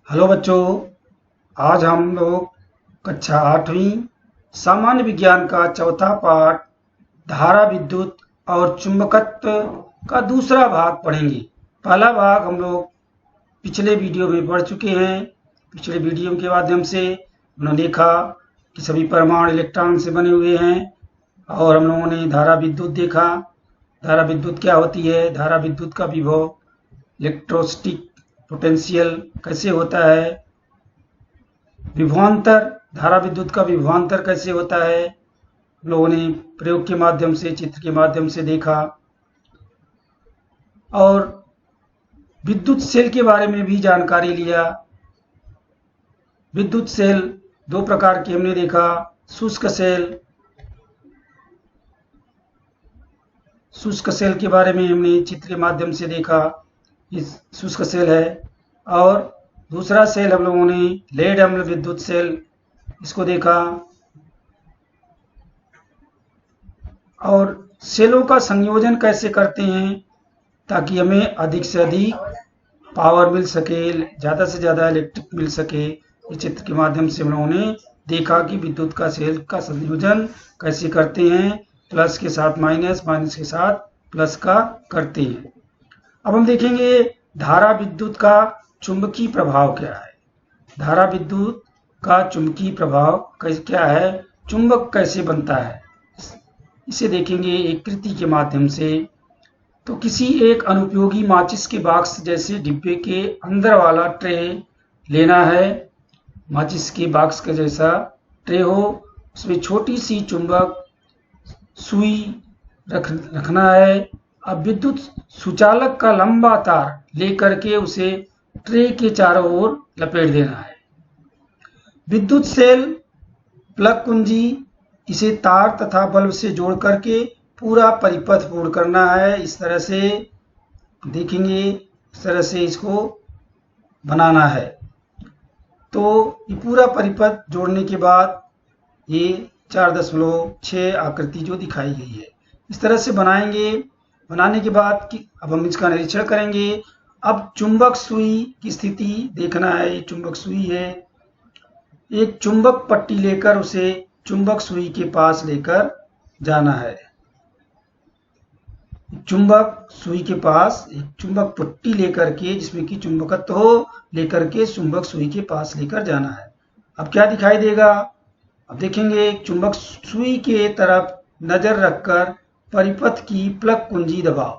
Hello बच्चों, आज हम लोग कक्षा 8वीं सामान्य विज्ञान का चौथा पाठ धारा विद्युत और चुंबकत्व का दूसरा भाग पढ़ेंगे। पहला भाग हम लोग पिछले वीडियो में पढ़ चुके हैं। पिछले वीडियो के माध्यम से हमने देखा कि सभी परमाणु इलेक्ट्रॉन से बने हुए हैं और हम लोगों ने धारा विद्युत देखा। धारा विद्युत क्या होती है, धारा विद्युत का विभव, इलेक्ट्रोस्टैटिक पोटेंशियल कैसे होता है, विभवांतर, धारा विद्युत का विभवांतर कैसे होता है, लोगों ने प्रयोग के माध्यम से, चित्र के माध्यम से देखा। और विद्युत सेल के बारे में भी जानकारी लिया। विद्युत सेल दो प्रकार के हमने देखा, शुष्क सेल के बारे में हमने चित्र के माध्यम से देखा। इस शुष्क सेल है। और दूसरा सेल हम लोगों ने लेड अम्ल विद्युत सेल, इसको देखा। और सेलों का संयोजन कैसे करते हैं ताकि हमें अधिक से अधिक पावर मिल सके, ज़्यादा से ज़्यादा इलेक्ट्रिक मिल सके। इस चित्र के माध्यम से हम लोगों ने देखा कि विद्युत का सेल का संयोजन कैसे करते हैं, प्लस के साथ माइनस, माइनस के साथ प्लस का करते हैं। अब हम देखेंगे धारा विद्युत का चुंबकीय प्रभाव क्या है। धारा विद्युत का चुंबकीय प्रभाव क्या है, चुंबक कैसे बनता है, इसे देखेंगे एक कृति के माध्यम से। तो किसी एक अनुपयोगी माचिस के बॉक्स जैसे डिब्बे के अंदर वाला ट्रे लेना है। माचिस के बॉक्स का जैसा ट्रे हो, उसमें छोटी सी चुंबक सुई रखना है। अब विद्युत सुचालक का लंबा तार लेकर के उसे ट्रे के चारों ओर लपेट देना है। विद्युत सेल प्लग कुंजी, इसे तार तथा बल्ब से जोड़ करके पूरा परिपथ पूर्ण करना है। इस तरह से देखेंगे, इस तरह से इसको बनाना है। तो ये पूरा परिपथ जोड़ने के बाद ये 4.6 आकृति जो दिखाई गई है, इस तरह से बनाएंगे। बनाने के बाद अब हम इसका निरीक्षण करेंगे। अब चुंबक सुई की स्थिति देखना है। ये चुंबक सुई है। एक चुंबक पट्टी लेकर उसे चुंबक सुई के पास लेकर जाना है। चुंबक सुई के पास एक चुंबक पट्टी लेकर के, जिसमें कि चुंबकत्व हो, लेकर के चुंबक सुई के पास लेकर जाना है। अब क्या दिखाई देगा, अब देखेंगे चुंबक सुई के तरफ नजर रखकर परिपथ की प्लग कुंजी दबाओ।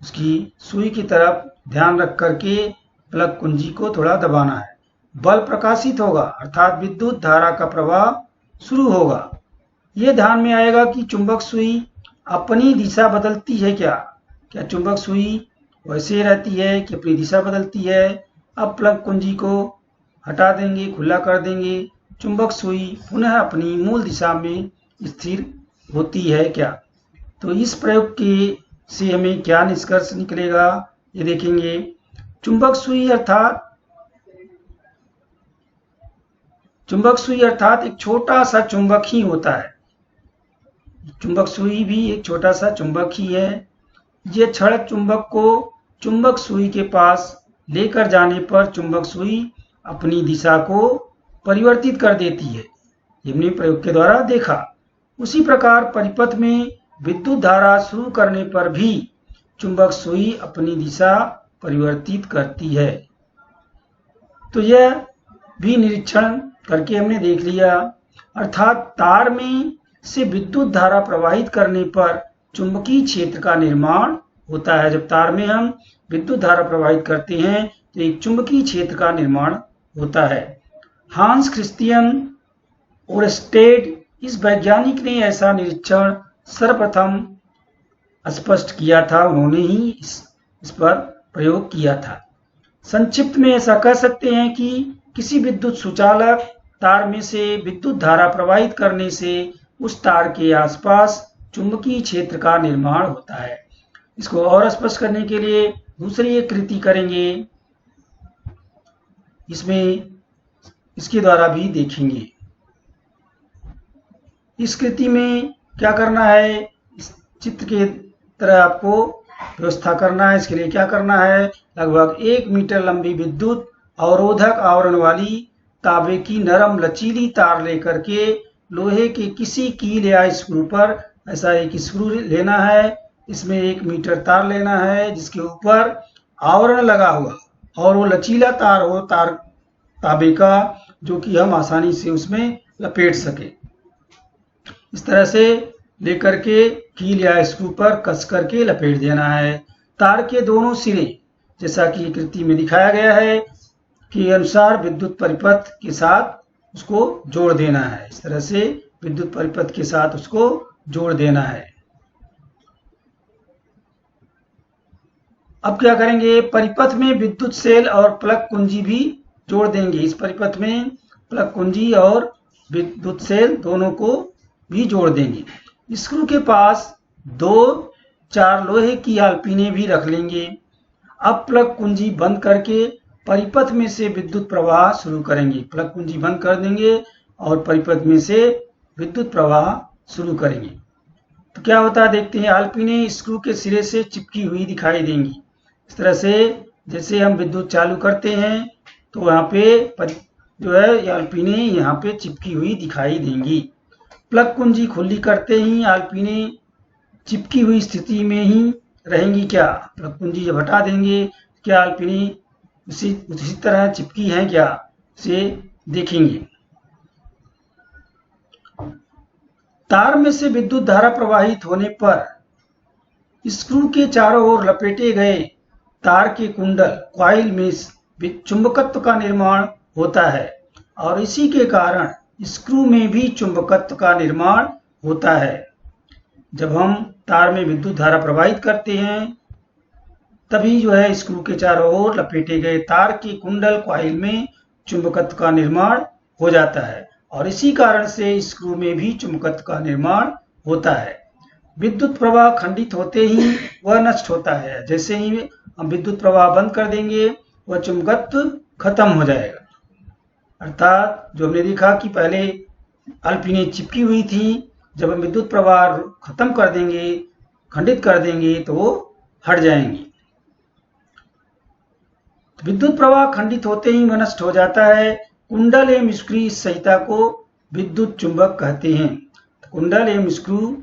उसकी सुई की तरफ ध्यान रख करके प्लग कुंजी को थोड़ा दबाना है। बल्ब प्रकाशित होगा, अर्थात विद्युत धारा का प्रवाह शुरू होगा। ये ध्यान में आएगा कि चुंबक सुई अपनी दिशा बदलती है क्या चुंबक सुई वैसे रहती है कि अपनी दिशा बदलती है। अब प्लग कुंजी को हटा देंगे, खुला कर देंगे। चुंबक सुई पुनः अपनी मूल दिशा में स्थिर होती है क्या। तो इस प्रयोग के से हमें क्या निष्कर्ष निकलेगा, ये देखेंगे। चुंबक सुई अर्थात एक छोटा सा चुंबक ही होता है। चुंबक सुई भी एक छोटा सा चुंबक ही है। ये क्षणिक चुंबक को चुंबक सुई के पास लेकर जाने पर चुंबक सुई अपनी दिशा को परिवर्तित कर देती है। हमने प्रयोग के द्वारा देखा। उसी प्रकार परिपथ में विद्युत धारा शुरू करने पर भी चुंबक सुई अपनी दिशा परिवर्तित करती है। तो यह भी निरीक्षण करके हमने देख लिया। अर्थात तार में से विद्युत धारा प्रवाहित करने पर चुंबकीय क्षेत्र का निर्माण होता है। जब तार में हम विद्युत धारा प्रवाहित करते हैं तो एक चुंबकीय क्षेत्र का निर्माण होता है। हांस क्रिश्चियन ओरस्टेड, इस वैज्ञानिक ने ऐसा निरीक्षण सर्वप्रथम स्पष्ट किया था। उन्होंने ही इस पर प्रयोग किया था। संक्षिप्त में ऐसा कह सकते हैं कि किसी विद्युत सुचालक तार में से विद्युत धारा प्रवाहित करने से उस तार के आसपास चुंबकीय क्षेत्र का निर्माण होता है। इसको और स्पष्ट करने के लिए दूसरी एक कृति करेंगे, इसमें इसके द्वारा भी देखेंगे। इस कृति में क्या करना है, इस चित्र के तरह आपको व्यवस्था करना है। इसके लिए क्या करना है, लगभग 1 मीटर लंबी विद्युत अवरोधक आवरण वाली तांबे की नरम लचीली तार लेकर के लोहे के किसी कील या स्क्रू पर ऐसा एक स्क्रू लेना है, इसमें 1 मीटर तार लेना है जिसके ऊपर आवरण लगा हुआ और वो लचीला तार हो तांबे का, जो कि हम आसानी से उसमें लपेट सके। इस तरह से लेकर के कील या स्क्रू पर कस करके लपेट देना है। तार के दोनों सिरे जैसा कि आकृति में दिखाया गया है के अनुसार विद्युत परिपथ के साथ उसको जोड़ देना है। इस तरह से विद्युत परिपथ के साथ उसको जोड़ देना है। अब क्या करेंगे, परिपथ में विद्युत सेल और प्लग कुंजी भी जोड़ देंगे। इस परिपथ में प्लग कुंजी और विद्युत सेल दोनों को भी जोड़ देंगे। स्क्रू के पास 2-4 लोहे की आलपीने भी रख लेंगे। अब प्लग कुंजी बंद करके परिपथ में से विद्युत प्रवाह शुरू करेंगे। प्लग कुंजी बंद कर देंगे और परिपथ में से विद्युत प्रवाह शुरू करेंगे। तो क्या होता है देखते हैं। आलपीने स्क्रू के सिरे से चिपकी हुई दिखाई देंगी। इस तरह से जैसे हम विद्युत चालू करते हैं तो यहाँ पे जो है आलपीने यहाँ पे चिपकी हुई दिखाई देंगी। प्लग कुंजी खुली करते ही आलपीने चिपकी हुई स्थिति में ही रहेंगी। क्या प्लग कुंजी जब हटा देंगे क्या आलपीने उसी तरह चिपकी हैं क्या, से देखेंगे। तार में से विद्युत धारा प्रवाहित होने पर स्क्रू के चारों ओर लपेटे गए तार के कुंडल कॉइल में चुंबकत्व का निर्माण होता है और इसी के कारण स्क्रू में भी चुंबकत्व का निर्माण होता है। जब हम तार में विद्युत धारा प्रवाहित करते हैं तभी जो है स्क्रू के चारों ओर लपेटे गए तार के कुंडल कॉइल में चुंबकत्व का निर्माण हो जाता है और इसी कारण से स्क्रू में भी चुंबकत्व का निर्माण होता है। विद्युत प्रवाह खंडित होते ही वह नष्ट होता है। जैसे ही हम विद्युत प्रवाह बंद कर देंगे वह चुंबकत्व खत्म हो जाएगा। अर्थात जो हमने देखा कि पहले आलपीने चिपकी हुई थी, जब हम विद्युत प्रवाह खत्म कर देंगे, खंडित कर देंगे तो वो हट जाएंगी। विद्युत प्रवाह खंडित होते ही वह नष्ट हो जाता है। कुंडल एवं स्क्रू इस संहिता को विद्युत चुंबक कहते हैं। कुंडल एवं स्क्रू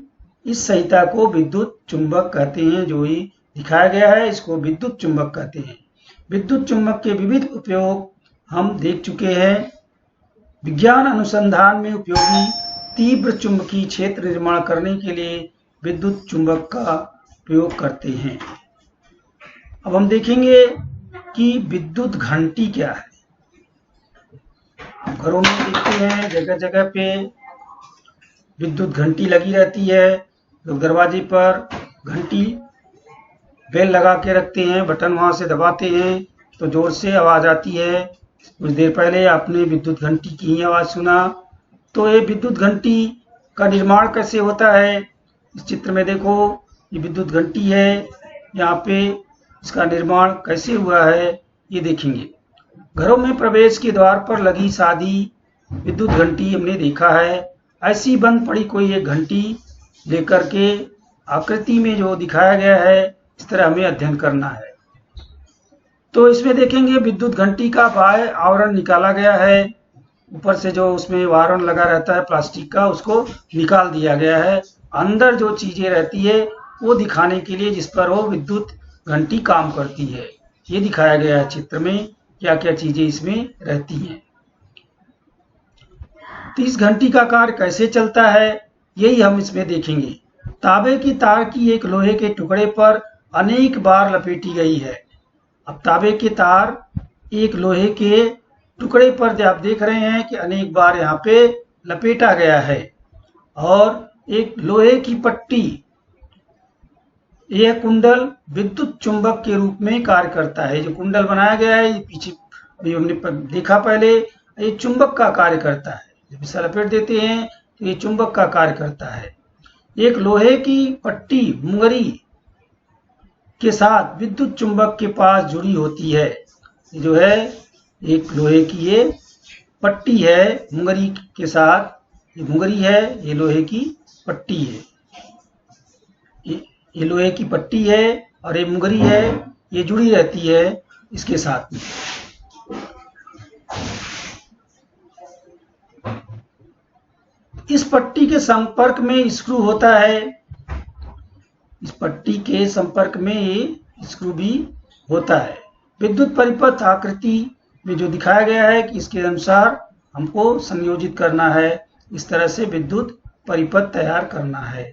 इस संहिता को विद्युत चुंबक कहते हैं। जो ये दिखाया गया है इसको विद्युत चुंबक कहते हैं। विद्युत चुंबक के विविध उपयोग हम देख चुके हैं। विज्ञान अनुसंधान में उपयोगी तीव्र चुंबकीय क्षेत्र निर्माण करने के लिए विद्युत चुंबक का प्रयोग करते हैं। अब हम देखेंगे कि विद्युत घंटी क्या है। घरों में देखते हैं जगह जगह पे विद्युत घंटी लगी रहती है। लोग दरवाजे पर घंटी बेल लगा के रखते हैं, बटन वहां से दबाते हैं तो जोर से आवाज आती है। कुछ देर पहले आपने विद्युत घंटी की ही आवाज सुना। तो ये विद्युत घंटी का निर्माण कैसे होता है, इस चित्र में देखो ये विद्युत घंटी है। यहाँ पे इसका निर्माण कैसे हुआ है ये देखेंगे। घरों में प्रवेश के द्वार पर लगी सादी विद्युत घंटी हमने देखा है। ऐसी बंद पड़ी कोई एक घंटी लेकर के आकृति में जो दिखाया गया है इस तरह हमें अध्ययन करना है। तो इसमें देखेंगे विद्युत घंटी का बाह्य आवरण निकाला गया है। ऊपर से जो उसमें आवरण लगा रहता है प्लास्टिक का, उसको निकाल दिया गया है। अंदर जो चीजें रहती है वो दिखाने के लिए जिस पर वो विद्युत घंटी काम करती है, ये दिखाया गया है चित्र में क्या क्या चीजें इसमें रहती हैं। तो इस घंटी का कार्य कैसे चलता है यही हम इसमें देखेंगे। तांबे की तार की एक लोहे के टुकड़े पर अनेक बार लपेटी गई है। अब तांबे की तार एक लोहे के टुकड़े पर आप देख रहे हैं कि अनेक बार यहाँ पे लपेटा गया है और एक लोहे की पट्टी, यह कुंडल विद्युत चुंबक के रूप में कार्य करता है। जो कुंडल बनाया गया है ये पीछे अभी हमने देखा पहले, ये चुंबक का कार्य करता है। जब इसे लपेट देते हैं तो ये चुंबक का कार्य करता है। एक लोहे की पट्टी मुंगरी के साथ विद्युत चुंबक के पास जुड़ी होती है। ये जो है एक लोहे की ये पट्टी है मुंगरी के साथ, ये मुंगरी है, ये लोहे की पट्टी है। ये लोहे की पट्टी है और ये मुंगरी है, ये जुड़ी रहती है इसके साथ में। इस पट्टी के संपर्क में स्क्रू होता है, इस पट्टी के संपर्क में स्क्रू भी होता है। विद्युत परिपथ आकृति में जो दिखाया गया है कि इसके अनुसार हमको संयोजित करना है, इस तरह से विद्युत परिपथ तैयार करना है।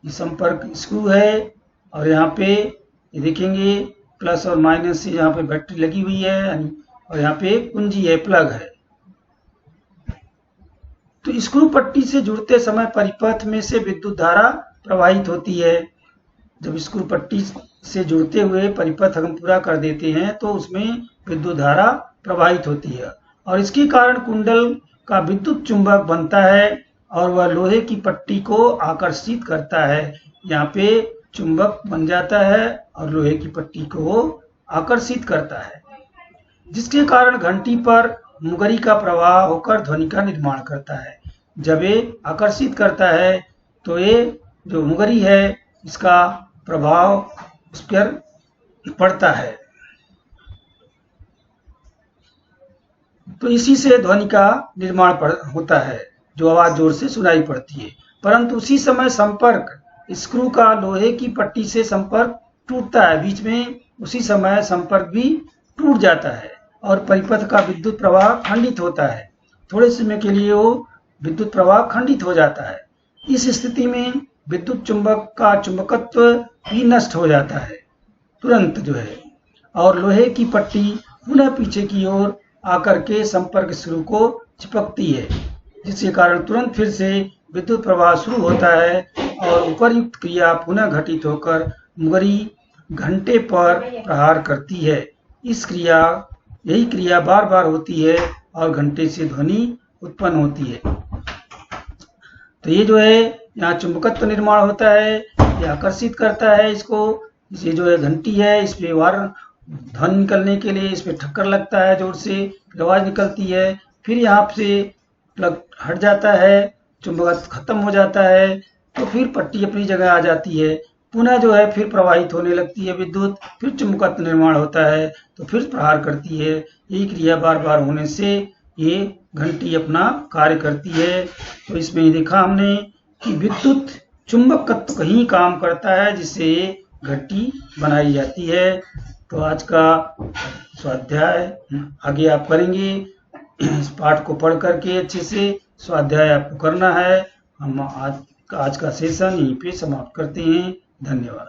ये संपर्क स्क्रू है और यहाँ पे ये देखेंगे प्लस और माइनस से यहाँ पे बैटरी लगी हुई है और यहाँ पे कुंजी है, प्लग है। तो स्क्रू पट्टी से जुड़ते समय परिपथ में से विद्युत धारा प्रवाहित होती है। जब स्क्रू पट्टी से जुड़ते हुए परिपथ हम पूरा कर देते हैं तो उसमें विद्युत धारा प्रवाहित होती है और इसके कारण कुंडल का विद्युत चुंबक बनता है और वह लोहे की पट्टी को आकर्षित करता है। यहाँ पे चुंबक बन जाता है और लोहे की पट्टी को आकर्षित करता है, जिसके कारण घंटी पर मुगरी का प्रवाह होकर ध्वनि का निर्माण करता है। जब ये आकर्षित करता है तो ये जो मुगरी है इसका प्रभाव उस पर पड़ता है, तो इसी से ध्वनि का निर्माण होता है, जो आवाज जोर से सुनाई पड़ती है। परंतु उसी समय संपर्क स्क्रू का लोहे की पट्टी से संपर्क टूटता है, बीच में उसी समय संपर्क भी टूट जाता है और परिपथ का विद्युत प्रवाह खंडित होता है। थोड़े समय के लिए वो विद्युत प्रवाह खंडित हो जाता है। इस स्थिति में विद्युत चुंबक का चुंबकत्व भी नष्ट हो जाता है तुरंत जो है, और लोहे की पट्टी पुनः पीछे की ओर आकर के संपर्क स्क्रू को चिपकती है, जिसके कारण तुरंत फिर से विद्युत प्रवाह शुरू होता है और उपर्युक्त क्रिया पुनः घटित होकर मुगरी घंटे पर प्रहार करती है। यही क्रिया बार बार होती है और घंटे से ध्वनि उत्पन्न होती है। तो ये जो है यहाँ चुंबकत्व निर्माण होता है, ये आकर्षित करता है इसको। ये जो है घंटी है, इस पे वार ध्वनि निकलने के लिए इस पे ठक्कर लगता है जोर से, फिर आवाज निकलती है। फिर यहाँ से प्लग हट जाता है, चुंबकत्व खत्म हो जाता है, तो फिर पट्टी अपनी जगह आ जाती है। पुनः जो है फिर प्रवाहित होने लगती है विद्युत, फिर चुंबकत्व निर्माण होता है तो फिर प्रहार करती है। यही क्रिया बार बार होने से ये घंटी अपना कार्य करती है। तो इसमें देखा हमने कि विद्युत चुंबकत्व ही काम करता है जिससे घंटी बनाई जाती है। तो आज का स्वाध्याय आगे आप करेंगे, इस पाठ को पढ़ करके अच्छे से स्वाध्याय आपको करना है। हम आज का सेशन यहीं पे समाप्त करते हैं। धन्यवाद।